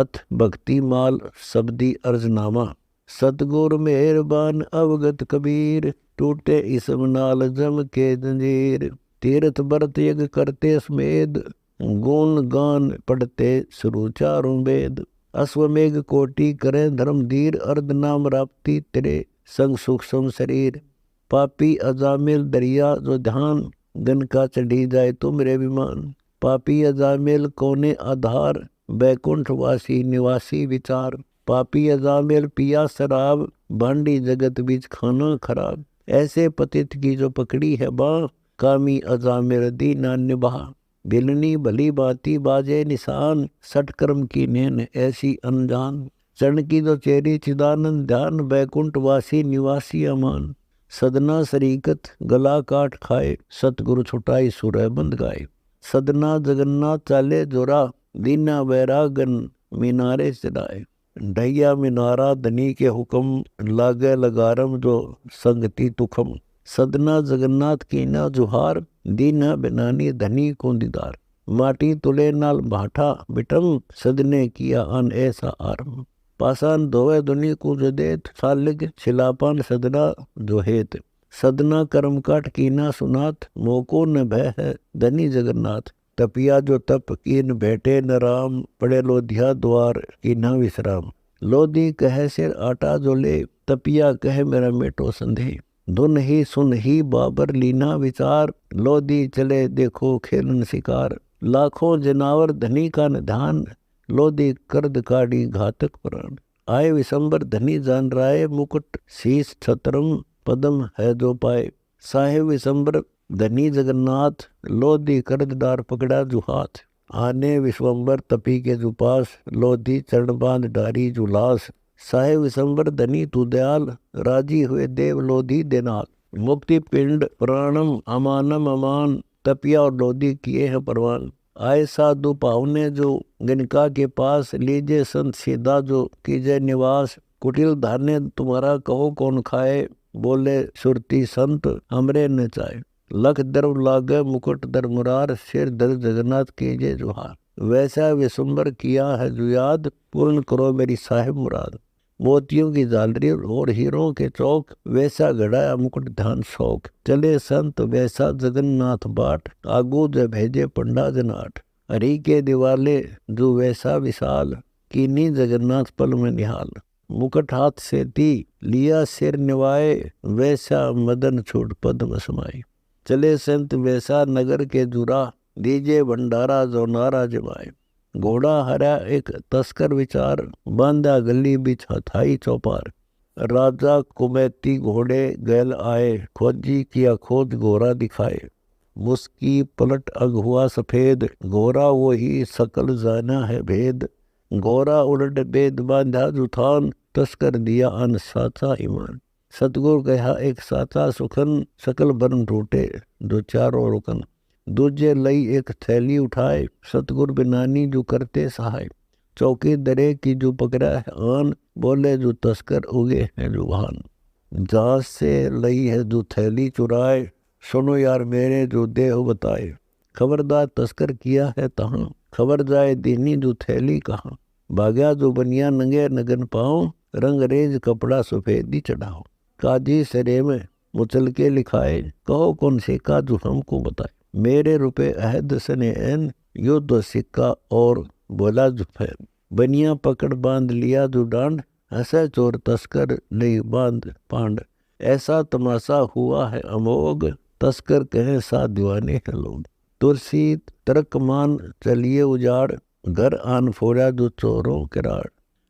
अथ भक्ति माल शब्दी अर्जनामा। सतगुर मेहरबान अवगत कबीर, टूटे इसम नाल जम के जंजीर। तीर्थ व्रत यज्ञ करते समेद, गुण गान पढ़ते शुरु चारों वेद। अश्वमेघ कोटि करें धर्म धीर, अर्ध नाम राप्ती तेरे संग सूक्ष्म शरीर। पापी अजामिल दरिया जो ध्यान, गन का चढ़ी जाए तो मेरे विमान। पापी अजामिल कोने आधार, बैकुंठ वासी निवासी विचार। पापी अजामिल पिया शराब, भांडी जगत बीच खाना खराब। ऐसे पतित की जो पकड़ी है बाँ, कामी अजामिल दीना निभा। बिलनी भली बाती बाजे निशान, सठ कर्म की नेन ऐसी अनजान। चरण की जो चेरी चिदानंद ध्यान, बैकुंठ वासी निवासी अमान। सदना शरीकत गला काट खाए, सतगुरु छुटाई सुरह बंद गाए। सदना जगन्नाथ चाले जोरा, दीना बैरागन मीनारे चढ़ाए। ढैया मीनारा धनी के हुक्म, लागे लगारम जो संगति तुखम। सदना जगन्नाथ की ना जुहार, दीना बनानी धनी को दीदार। माटी तुले नाल भाठा बिटम, सदने किया अन ऐसा आरम। पासान धोवे दुनी को जो देत, सालिग छिलापान सदना जो हेत। सदना कर्म काट कीना सुनात, मोको न भय है धनी जगन्नाथ। तपिया जो तप कीन बैठे न राम, पड़े लोधिया द्वार की न विश्राम। लोधी कहे सिर आटा जो ले, तपिया कहे मेरा मेटो संदेह। धुन ही सुन ही बाबर लीना विचार, लोधी चले देखो खेलन शिकार। लाखों जनावर धनी का निधान, लोधी कर्द काढ़ी घातक प्राण। आए विशंबर धनी जान राय, मुकुट शीस छत्रम पदम है जो पाए। साहेब विशंबर धनी जगन्नाथ, लोधी कर्ददार पकड़ा जुहाथ। आने विश्वंबर तपी के जुपास, लोधी चरण बांध डारी जुलास। साहेब विशंबर धनी तू दयाल, राजी हुए देव लोधी देनाल। मुक्ति पिंड प्राणम अमानम अमान, तपिया और लोधी किए हैं परवान। आए साधु पाहुने जो गणिका के पास, लीजिए संत सीधा जो कीजे निवास। कुटिल धान्य तुम्हारा कहो कौन खाए, बोले सुरती संत हमरे न चाहे। लख दर्व लागे मुकुट दर मुरार, सिर दर जगन्नाथ कीजे जुहार। वैसा विशंबर किया है जो याद, पूर्ण करो मेरी साहिब मुराद। मोतियों की झालरी और हीरों के चौक, वैसा घड़ाया मुकुट ध्यान शौक। चले संत वैसा जगन्नाथ बाट, आगू जब भेजे पंडा जनाट। हरि के दिवाले जो वैसा विशाल, कीनी जगन्नाथ पल में निहाल। मुकुट हाथ से ती लिया सिर निवाए, वैसा मदन छूट पद्म समाये। चले संत वैसा नगर के जुरा, दीजे भंडारा जो नारा जमाए। घोड़ा हरा एक तस्कर विचार, बांधा गली बिच हथाई चौपार। राजा कुमैती घोड़े गैल आए, खोजी किया खोज घोड़ा दिखाए। मुस्की पलट अग हुआ सफेद, घोड़ा वही सकल जाना है भेद। घोड़ा उलट बेद बांधा जुथान, तस्कर दिया अन साचा ईमान। सतगुरु कहा एक साचा सुखन, सकल बरन टूटे दो चारों रुकन। दूजे लई एक थैली उठाए, सतगुरु बिनानी जो करते सहाय। चौकी दरे की जो पकड़ा है आन, बोले जो तस्कर उगे हैं जो वाहन। जहाज से लई है जो थैली चुराए, सुनो यार मेरे जो देह बताए। खबरदार तस्कर किया है तहाँ, खबर जाए दीनी जो थैली कहाँ। भाग्या जो बनिया नंगे नगन पाओ, रंग रेज कपड़ा सफेदी चढ़ाओ। काजी सरे में मुचल के लिखाए, कहो कौन सिक्का जो हमको बताए। मेरे रुपए अहद सने एन, युद्ध सिक्का और बोला जुफैन। बनिया पकड़ बांध लिया जो डांड, हंसे चोर तस्कर नहीं बांध पांड। ऐसा तमाशा हुआ है अमोघ, तस्कर कहे सा दीवाने हैं लोग। तुलसी तरक मान चलिए उजाड़, घर आन फोड़ा जो चोरों किराड़।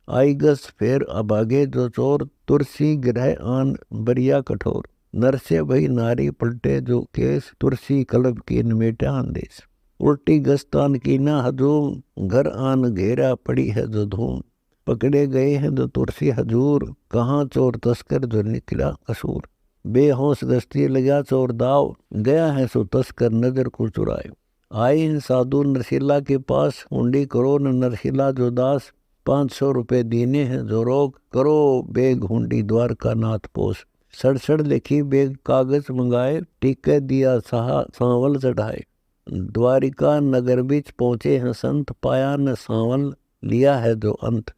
आई गस फेर अभागे जो चोर, तुलसी गिरह आन बरिया कठोर। नर से भई नारी पलटे जो केस, तुलसी कलब की नमेटा देश। उल्टी गस्तान की ना हजूम, घर आन घेरा पड़ी है जो धूम। पकड़े गए हैं जो तुलसी हजूर, कहाँ चोर तस्कर जो निकला कसूर। बेहोश गश्ती लगा चोर दाव, गया है सो तस्कर नजर को चुराए। आए साधु नरसिला के पास, हुंडी करो न नरसिला जो दास। 500 रुपए दीने हैं जो रोक, करो बेग हुंडी द्वारका नाथ पोस। सड़सड़ लिखी बेग कागज मंगाए, टीके दिया सहा सांवल चढ़ाए। द्वारिका नगर बीच पहुँचे हैं संत, पाया न सांवल लिया है जो अंत।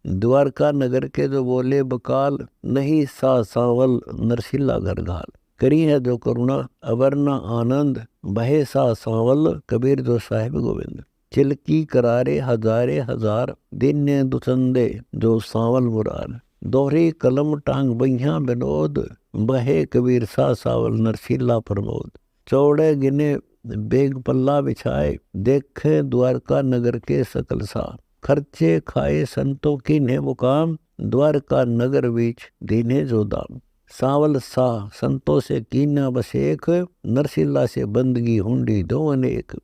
द्वारका नगर के जो बोले बकाल, नहीं सा सांवल नरसिल्ला घर घाल। करी है जो करुणा अवरना आनंद, बहे सा सांवल कबीर जो साहिब गोविंद। चिलकी करारे हजारे हजार, दिन ने दुचंदे जो सांवल मुरार। दोहरी कलम टांग बहिया विनोद, बहे कबीर सा सावल नरसिल्ला प्रमोद। चौड़े गिने बेग पल्ला बिछाए, देखे द्वारका नगर के सकल सा। खर्चे खाए संतों की ने मुकाम, द्वारका नगर बीच दीने जो दाम। सावल सा संतों से कीना बसेख, नरसिल्ला से बंदगी हुंडी दो अनेक।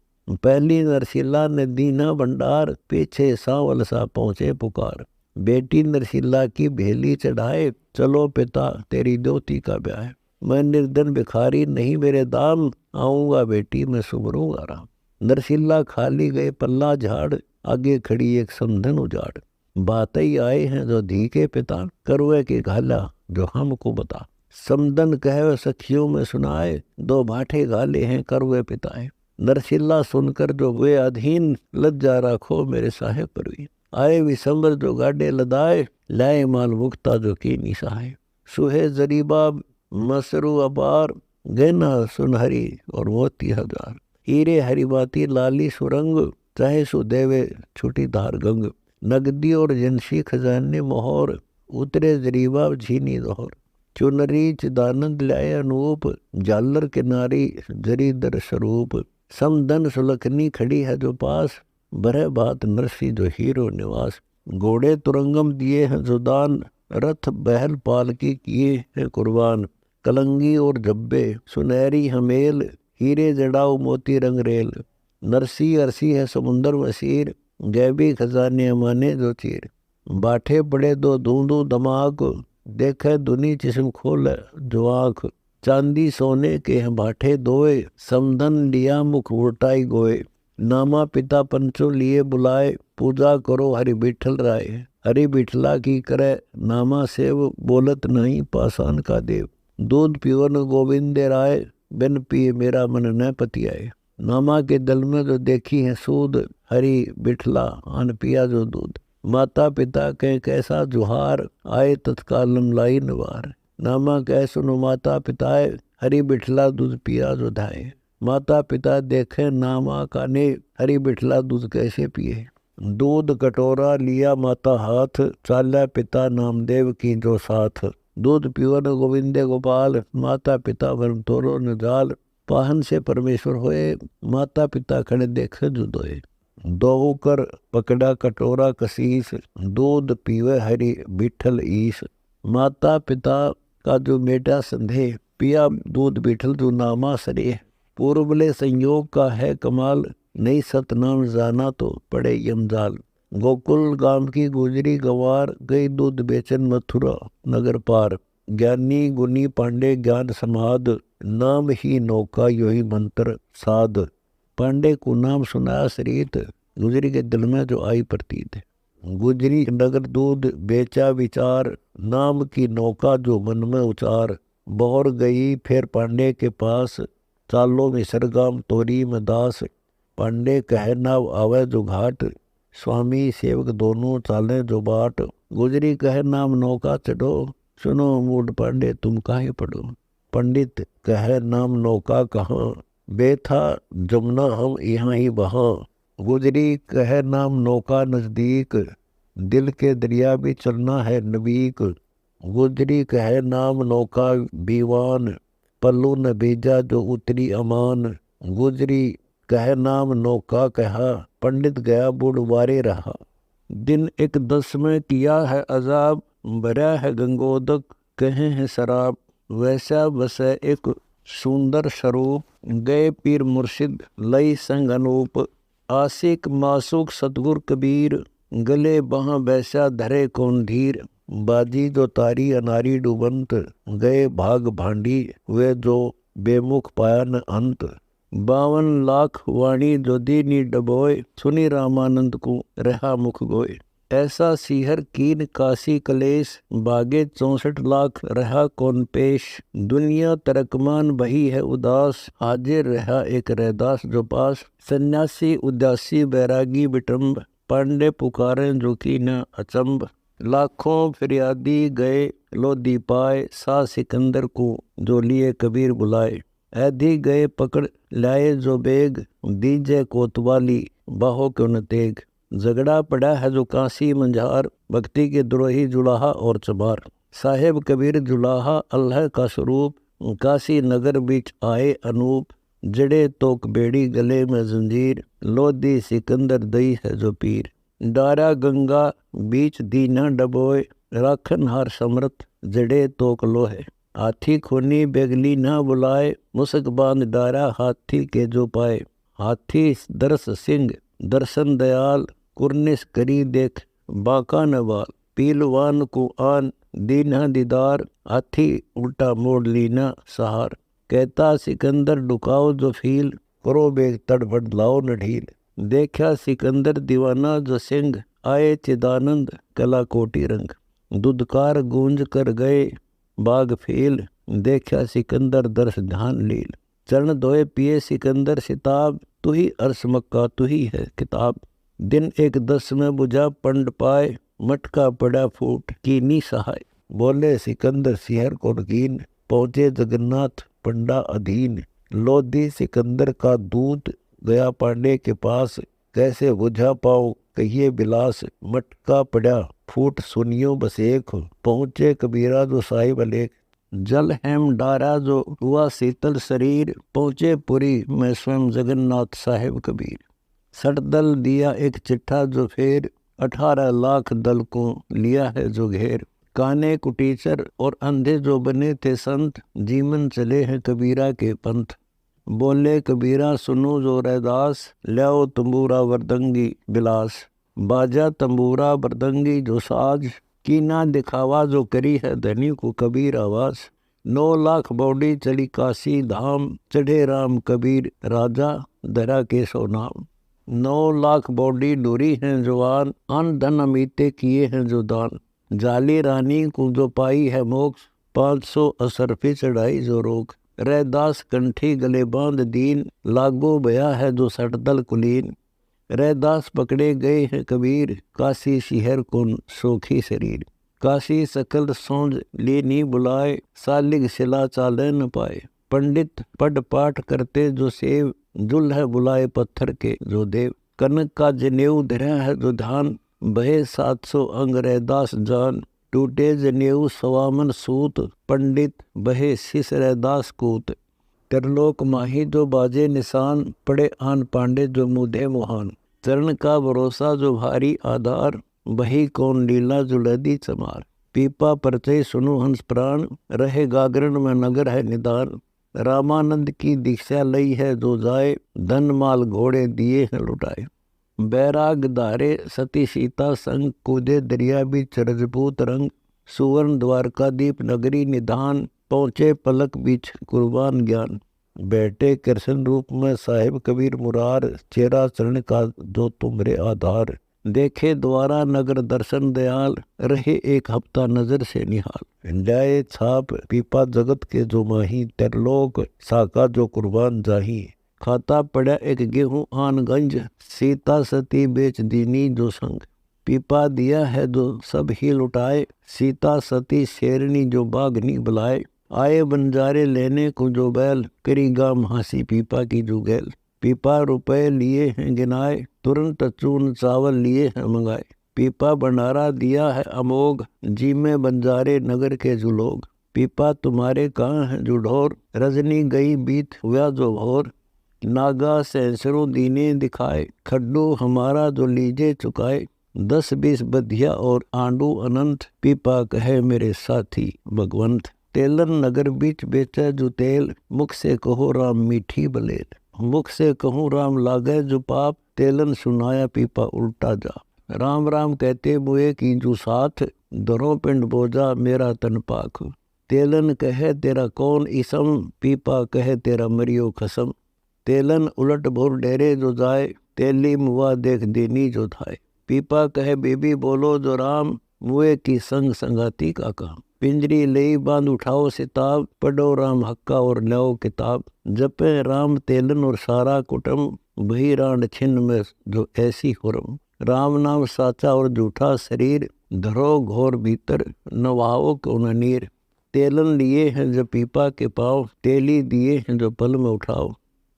पहली नरसिल्ला ने दीना भंडार, पीछे सावल सा पहुँचे पुकार। बेटी नरसिल्ला की भेली चढ़ाए, चलो पिता तेरी दोती का ब्याह। मैं निर्धन भिखारी नहीं मेरे दाम, आऊंगा बेटी मैं सुमरूंगा राम। नरसिल्ला खाली गए पल्ला झाड़, आगे खड़ी एक समधन उजाड़। बात ही आए हैं जो धी के पिता, करुए के घाला जो हमको बता। समधन कहे सखियों में सुनाए, दो भाठे घाले हैं करुए पिताए। नरसिल्ला सुनकर जो हुए अधीन, लज्जा राखो मेरे साहेब परवीन। आए विसंबर जो गाडे लदाए, लाए माल मुक्ता जो की निसाए। सुहे जरीबाब मसरू अपार, गहना सुनहरी और मोती हजार। हीरे हरिबाती लाली सुरंग, चाहे सुदेवे छुटी धार गंग। नगदी और जनसी खजाने मोहर, उतरे जरीबाब झीनी दोहर। चुनरी चिदानंद लाए अनूप, झालर किनारी जरीदर स्वरूप। समधन सुलखनी खड़ी है जो पास, बरह बात नरसी जो हीरो निवास। घोड़े तुरंगम दिए हैं जो दान, रथ बहल पालकी किए हैं कुर्बान। कलंगी और जब्बे सुनहरी हमेल, हीरे जड़ाऊ मोती रंग रेल। नरसी अरसी है समुंदर वसीर, गैबी खजाने अमाने जो चीर। बाठे पड़े दो दूंदू दमाक, देखे दुनी जिस्म खोल जो आँख। चांदी सोने के हैं बाठे दोए, समधन लिया मुख उल्टाई गोए। नामा पिता पंचो लिए बुलाए, पूजा करो हरि बिठल राय। हरि बिठला की करे नामा सेव, बोलत नहीं पासान का देव। दूध पीवन गोविंद राय, बिन पिए मेरा मन न पतियाए। नामा के दल में जो देखी है सूद, हरि बिठला अन पिया जो दूध। माता पिता कह कैसा जुहार, आए तत्काल लाई नवार। नामा कह सुनो माता पिताए, हरि बिठला दूध पिया जो धाए। माता पिता देखे नामा का ने, हरि बिठला दूध कैसे पिए। दूध कटोरा लिया माता हाथ, चाला पिता नामदेव की जो साथ। दूध पीवन गोविंदे गोपाल, माता पिता वरम तोरो न जाल। पाहन से परमेश्वर होए, माता पिता खड़े देखे जुदोए। दो कर पकड़ा कटोरा कसीस, दूध पीवे हरि बिठल ईश। माता पिता का जो बेटा संदेह, पिया दूध बिठल जो नामा सरे। पूर्वले संयोग का है कमाल, नहीं सतनाम जाना तो पड़े यमजाल। गोकुल गांव की गुजरी गंवार, गई दूध बेचन मथुरा नगर पार। ज्ञानी गुनी पांडे ज्ञान समाद, नाम ही नौका योही मंत्र साध। पांडे को नाम सुनाया सरीत, गुजरी के दिल में जो आई प्रतीत। गुजरी नगर दूध बेचा विचार, नाम की नौका जो मन में उचार। बौर गई फिर पांडे के पास, चालो में सरगाम तोरी में दास। पांडे कह नाव आवे जो घाट, स्वामी सेवक दोनों चाले जो बाट। गुजरी कह नाम नौका चढ़ो, सुनो मूड पांडे तुम काहे पढ़ो। पंडित कह नाम नौका कहाँ, बेथा जमुना हम यहाँ ही बहाँ। गुजरी कह नाम नौका नजदीक, दिल के दरिया भी चलना है नबीक। गुजरी कह नाम नौका बीवान, पल्लू न भेजा जो उतरी अमान। गुजरी कह नाम नौका कहा, पंडित गया बूढ़ वारे रहा। दिन एक 10 में किया है अजाब, भरा है गंगोदक कहे हैं शराब। वैसा वैसे एक सुंदर स्वरूप, गए पीर मुर्शिद लई संग अनूप। आशिक मासूक सतगुर कबीर, गले बहाँ वैसा धरे कौन धीर। बाजी जो तारी अनारी डूबंत, गए भाग भांडी वे जो बेमुख पाया न अंत। 52 लाख वाणी जो दीनी डबोए, सुनी रामानंद को रहा मुख गोए। ऐसा सीहर कीन काशी कलेश, बागे 64 लाख रहा कौन पेश। दुनिया तरकमान बही है उदास, हाजिर रहा एक रहदास जो पास। सन्यासी उदासी बैरागी विटम्ब, पांडे पुकारें जो की न अचंब, लाखों फरियादी गए लोधी पाए, सा सिकंदर को जो लिए कबीर बुलाए। ऐधी गए पकड़ लाए जो बेग, दीजे कोतवाली बाहो क्यों न तेग। झगड़ा पड़ा है जो काशी मंझार, भक्ति के द्रोही जुलाहा और चबार। साहेब कबीर जुलाहा अल्लाह का स्वरूप, काशी नगर बीच आए अनूप। जड़े तोक बेड़ी गले में जंजीर, लोधी सिकंदर दई है जो पीर। डारा गंगा बीच दीना डबोए, राखन हार समरत जड़े तोक लोहे। हाथी खूनी बेगली ना बुलाए, मुसक बांध डारा हाथी के जो पाए। हाथी दरस सिंह दर्शन दयाल, कुर्निश करी देख बाका नवाल। पीलवान को आन दीना दीदार, हाथी उल्टा मोड़ लीना सहार। कहता सिकंदर डुकाओ जो फील, करो बेग तड़फड़ लाओ न ढील। देखा सिकंदर दीवाना जो सिंह, आए चिदानंद कला कोटि रंग। दुदकार गूंज कर गए बाग फील, देखा सिकंदर दर्श ध्यान लील। चरण धोए पिए सिकंदर सिताब, तू ही अर्श मक्का तू ही है किताब। दिन एक 10 में बुझा पंड पाए, मटका पड़ा फूट कीनी सहाय। बोले सिकंदर सिहर को कीन, पहुंचे जगन्नाथ पंडा अधीन। लोधी सिकंदर का दूत गया पांडे के पास, कैसे बुझा पाओ कहिए बिलास। मटका पड़ा फूट सुनियो बस एक, पहुंचे कबीरा जो साहिब अलेख। जल हेम डारा जो हुआ शीतल शरीर, पहुंचे पुरी में स्वयं जगन्नाथ साहिब कबीर। सठ दल दिया एक चिट्ठा जो फेर, 18 लाख दल को लिया है जो घेर। काने कुटीचर और अंधे जो बने थे संत, जीवन चले हैं कबीरा के पंथ। बोले कबीरा सुनो जो रैदास, ल्याओ तंबूरा वरदंगी बिलास। बाजा तंबूरा वरदंगी जो साज, कीना दिखावा जो करी है धनी को कबीर आवाज। 9 लाख बौड़ी चली काशी धाम, चढ़े राम कबीर राजा धरा के सो नाम। 9 लाख बौड़ी डोरी हैं जवान, अन धन अमीते किए हैं जो दान। जाली रानी को जो पाई है मोक्ष, 500 असरफी चढ़ाई जो रोक। रैदास कंठी गले बांध दीन, लागो बया है जो 60 दल कुलीन। रैदास पकड़े गए हैं कबीर, काशी शहर को सोखी शरीर। काशी सकल सोंझ लीनी बुलाए, सालिग शिला चाले न पाए। पंडित पढ़ पाठ करते जो सेव, जुल है बुलाए पत्थर के जो देव। कनक का जनेऊ धरा है जो धान, बहे 700 अंग रैदास जान। टूटे जनेऊ सवामन सूत, पंडित बहे शिष रैदास कूत। त्रिलोक माही जो बाजे निशान, पड़े आन पांडे जो मुदे मुहान। चरण का भरोसा जो भारी आधार, बही कौन लीला जो लदी चमार। पीपा परचय सुनो हंस प्राण, रहे गागरण में नगर है निदान। रामानंद की दीक्षा लई है जो जाए, धन माल घोड़े दिए हैं लुटाए। बैराग धारे सती सीता संग, कूदे दरिया बीच रजपूत रंग। सुवर्ण द्वारकादीप नगरी निधान, पहुँचे पलक बीच कुर्बान ज्ञान। बैठे कृष्ण रूप में साहिब कबीर मुरार, चेहरा चरण का जो तुमरे आधार। देखे द्वारा नगर दर्शन दयाल, रहे एक हफ्ता नजर से निहाल। जाए छाप पीपा जगत के जो माही, त्रिलोक साका जो कुर्बान जाही। खाता पड़ा एक गेहूं आन गंज, सीता सती बेच दीनी जो संग। पीपा दिया है जो सब ही लुटाए, सीता सती शेरनी जो बागनी बुलाए। आए बंजारे लेने को जो बैल, करी गाम हासी पीपा की जो गैल। पीपा रुपए लिए हैं गिनाए, तुरंत चून चावल लिए हैं मंगाए। पीपा भंडारा दिया है अमोघ, जी में बंजारे नगर के जो लोग। पीपा तुम्हारे कहाँ हैं जो ढोर, रजनी गई बीत हुआ जो भोर। नागा सैंसरों दीने दिखाए, खड्डू हमारा जो लीजे चुकाए। 10-20 बधिया और आंडू अनंत, पीपा कहे मेरे साथी भगवंत। तेलन नगर बीच बेचे जो तेल, मुख से कहो राम मीठी बलेल। मुख से कहूँ राम लागे जो पाप, तेलन सुनाया पीपा उल्टा जा। राम राम कहते बुए की जो साथ, दरों पिंड बोझा मेरा तन पाक। तेलन कहे तेरा कौन इसम, पीपा कहे तेरा मरियो खसम। तेलन उलट भोर डेरे जो जाए, तेली मुआ देख दीनी जो थाए। पीपा कहे बीबी बोलो जो राम, मुए की संग संगाती का काम। पिंजरी लई बांध उठाओ सिताब, पढ़ो राम हक्का और ल्याओ किताब। जपे राम तेलन और सारा कुटुम, भई रांड छिन्न में जो ऐसी हुरम। राम नाम साचा और झूठा शरीर, धरो घोर भीतर नवाओ को न नीर। तेलन लिए हैं जो पीपा के पाओ, तेली दिए हैं जो पल में उठाओ।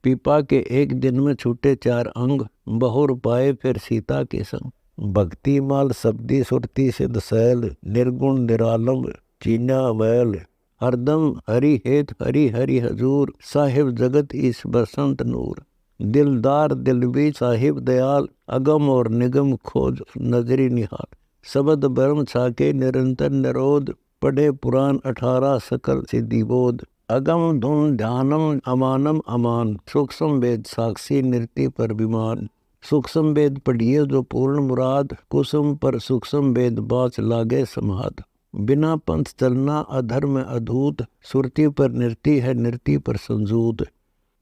पीपा के एक दिन में छूटे 4 अंग, बहुर पाए फिर सीता के संग। भक्ति माल शब्दी सुरती सिद्ध सैल, निर्गुण निरालम चीना वैल। हरदम हरि हेत हरि हरि हजूर, साहिब जगत ईस बसंत नूर। दिलदार दिल भी साहिब दयाल, अगम और निगम खोज नजरी निहाल। शब्द ब्रह्म छाके निरंतर निरोध, पढ़े पुराण 18 सकल सिद्धि बोध। अगम धुन ध्यानम अमानम अमान, सूक्ष्म वेद साक्षी नृत्य पर विमान। सूक्ष्म वेद पढ़िए जो पूर्ण मुराद, कुसुम पर सूक्ष्म वेद बाच लागे समाद। बिना पंथ चलना अधर्म अधूत, सुरती पर नृत्य है नृत्य पर संजूत।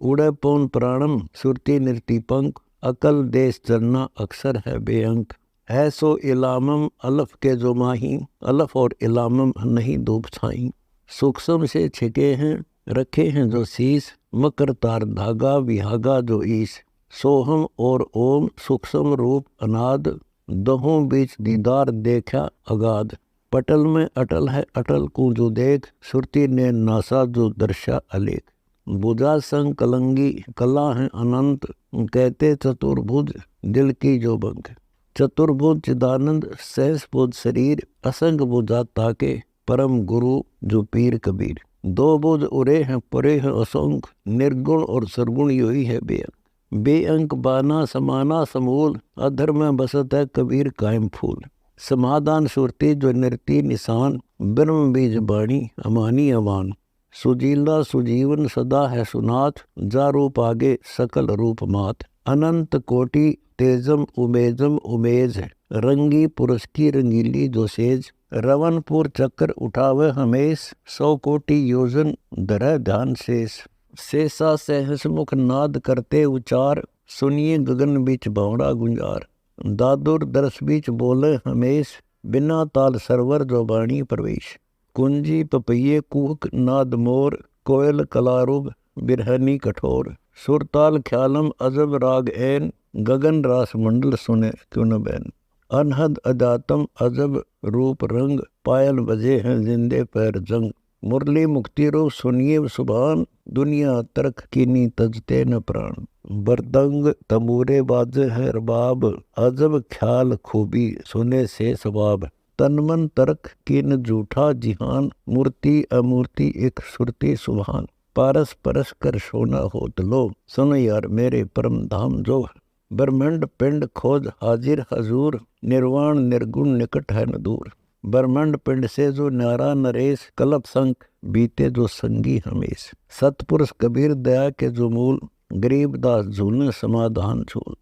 उड़े पौन प्राणम सुरती नृत्य पंख, अकल देश चलना अक्सर है बेअंक। है सो इलामम अलफ के जो माही, अलफ और इलामम नहीं धूप छाई। सूक्ष्म से छिके हैं रखे हैं जो शीस, मकर तार धागा विहागा जो ईश। सोहम और ओम सूक्ष्म रूप अनाद, दहों बीच दीदार देखा अगाध। पटल में अटल है अटल को जो देख, सुरती ने नासा जो दर्शा अलेख। बुझा संग कलंगी कला है अनंत, कहते चतुर्भुज दिल की जो बंक। चतुर्भुज चिदानंद सहस बुध शरीर, असंग बुझा ताके परम गुरु जो पीर कबीर। 2 बुध उरे हैं परे हैं असंख, निर्गुण और सरगुण यही है बेअंक। बेअंक बाना समाना समूल, अधर में बसत है कबीर कायम फूल। समाधान सुरती जो नृत्य निशान, ब्रह्म बीज बाणी अमानी अमान। सुजीला सुजीवन सदा है सुनाथ, जा रूप आगे सकल रूप मात। अनंत कोटि तेजम उमेजम उमेज, रंगी पुरुष की रंगीली जो सेज। रवनपुर चक्र उठावे हमेश, 100 कोटि योजन धरे ध्यान शेष। शेषा सहस मुख नाद करते उचार, सुनिए गगन बीच बावड़ा गुंजार। दादुर दरस बीच बोले हमेश, बिना ताल सरवर जो बाणी प्रवेश। कुंजी पपैये कूक नाद मोर, कोयल कलारुग बिरहनी कठोर। सुरताल ख्यालम अजब राग ऐन, गगन रास मंडल सुने क्यों न बैन। अनहद अजातम अजब रूप रंग, पायल बजे हैं जिंदे पैर जंग। मुरली मुक्ति रूप सुनिए सुभान, दुनिया तर्क कीनी तजते न प्राण। बरदंग तंबूरे बाजे है रबाब, अजब ख्याल खूबी सुने से सवाब। तन मन तर्क किन झूठा जिहान, मूर्ति अमूर्ति एक सुरती सुभान। पारस परस कर सोना होत लो, सुन यार मेरे परम धाम जो। ब्रह्मंड पिंड खोज हाजिर हजूर, निर्वाण निर्गुण निकट है न दूर। ब्रह्मंड पिंड से जो न्यारा नरेश, कल्प संख बीते जो संगी हमेश। सतपुरुष कबीर दया के जो मूल, गरीबदास झूलने समाधान झूल।